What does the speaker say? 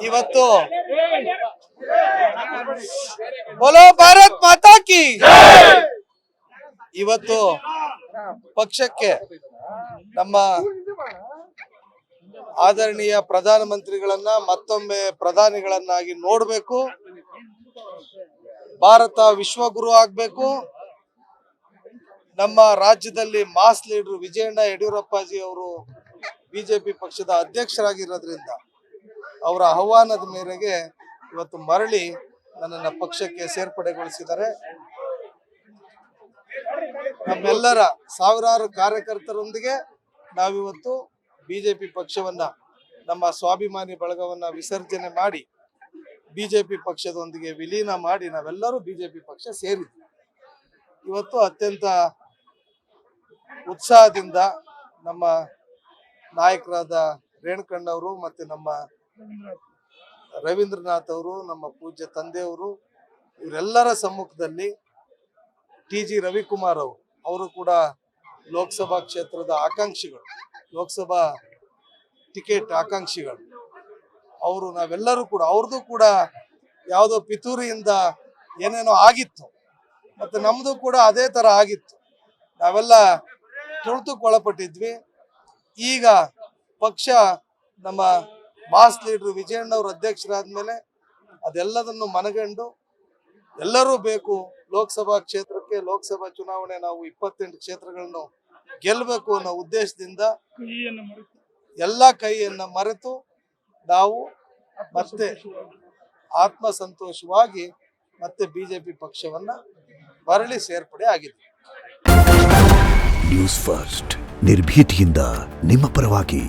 ಇವತ್ತು ಬೋಲೋ ಭಾರತ್ ಮಾತಾ ಕಿ ಇವತ್ತು ಪಕ್ಷಕ್ಕೆ ನಮ್ಮ ಆದರಣೀಯ ಪ್ರಧಾನಮಂತ್ರಿಗಳನ್ನ ಮತ್ತೊಮ್ಮೆ ಪ್ರಧಾನಿಗಳನ್ನಾಗಿ ನೋಡಬೇಕು. ಭಾರತ ವಿಶ್ವಗುರು ಆಗ್ಬೇಕು. ನಮ್ಮ ರಾಜ್ಯದಲ್ಲಿ ಮಾಸ್ ಲೀಡರ್ ವಿಜಯಣ್ಣ ಯಡಿಯೂರಪ್ಪಾಜಿ ಅವರು ಬಿಜೆಪಿ ಪಕ್ಷದ ಅಧ್ಯಕ್ಷರಾಗಿರೋದ್ರಿಂದ ಅವರ ಆಹ್ವಾನದ ಮೇರೆಗೆ ಇವತ್ತು ಮರಳಿ ನನ್ನನ್ನು ಪಕ್ಷಕ್ಕೆ ಸೇರ್ಪಡೆಗೊಳಿಸಿದ್ದಾರೆ. ನಮ್ಮೆಲ್ಲರ ಸಾವಿರಾರು ಕಾರ್ಯಕರ್ತರೊಂದಿಗೆ ನಾವಿವತ್ತು ಬಿಜೆಪಿ ಪಕ್ಷವನ್ನ, ನಮ್ಮ ಸ್ವಾಭಿಮಾನಿ ಬಳಗವನ್ನ ವಿಸರ್ಜನೆ ಮಾಡಿ ಬಿಜೆಪಿ ಪಕ್ಷದೊಂದಿಗೆ ವಿಲೀನ ಮಾಡಿ ನಾವೆಲ್ಲರೂ ಬಿಜೆಪಿ ಪಕ್ಷ ಸೇರಿದ್ವಿ. ಇವತ್ತು ಅತ್ಯಂತ ಉತ್ಸಾಹದಿಂದ ನಮ್ಮ ನಾಯಕರಾದ ರೇಣುಕಣ್ಣವರು ಮತ್ತೆ ನಮ್ಮ ರವೀಂದ್ರನಾಥ್ ಅವರು, ನಮ್ಮ ಪೂಜ್ಯ ತಂದೆಯವರು, ಇವರೆಲ್ಲರ ಸಮ್ಮುಖದಲ್ಲಿ ಟಿ.ಜಿ. ರವಿಕುಮಾರ್ ಅವರು ಕೂಡ ಲೋಕಸಭಾ ಕ್ಷೇತ್ರದ ಆಕಾಂಕ್ಷಿಗಳು, ಲೋಕಸಭಾ ಟಿಕೆಟ್ ಆಕಾಂಕ್ಷಿಗಳು ಅವರು, ನಾವೆಲ್ಲರೂ ಕೂಡ ಅವ್ರದ್ದು ಕೂಡ ಯಾವುದೋ ಪಿತೂರಿಯಿಂದ ಏನೇನೋ ಆಗಿತ್ತು, ಮತ್ತೆ ನಮ್ದು ಕೂಡ ಅದೇ ತರ ಆಗಿತ್ತು. ನಾವೆಲ್ಲ ತುಳಿತಕ್ಕೊಳಪಟ್ಟಿದ್ವಿ. ಈಗ ಪಕ್ಷ ನಮ್ಮ ಮಾಸ್ ಲೀಡರ್ ವಿಜಯಣ್ಣವ್ರ ಅಧ್ಯಕ್ಷರಾದ್ಮೇಲೆ ಅದೆಲ್ಲದನ್ನು ಮನಗಂಡು ಎಲ್ಲರೂ ಬೇಕು ಲೋಕಸಭಾ ಕ್ಷೇತ್ರಕ್ಕೆ, ಲೋಕಸಭಾ ಚುನಾವಣೆ ನಾವು 28 ಕ್ಷೇತ್ರಗಳನ್ನು ಗೆಲ್ಲಬೇಕು ಅನ್ನೋ ಉದ್ದೇಶದಿಂದ ಎಲ್ಲ ಕೈಯನ್ನ ಮರೆತು ನಾವು ಮತ್ತೆ ಆತ್ಮಸಂತೋಷವಾಗಿ ಮತ್ತೆ ಬಿಜೆಪಿ ಪಕ್ಷವನ್ನ ಮರಳಿ ಸೇರ್ಪಡೆ ಆಗಿದೆ. ನ್ಯೂಸ್ ಫಸ್ಟ್ ನಿರ್ಭೀತಿಯಿಂದ ನಿಮ್ಮ ಪರವಾಗಿ.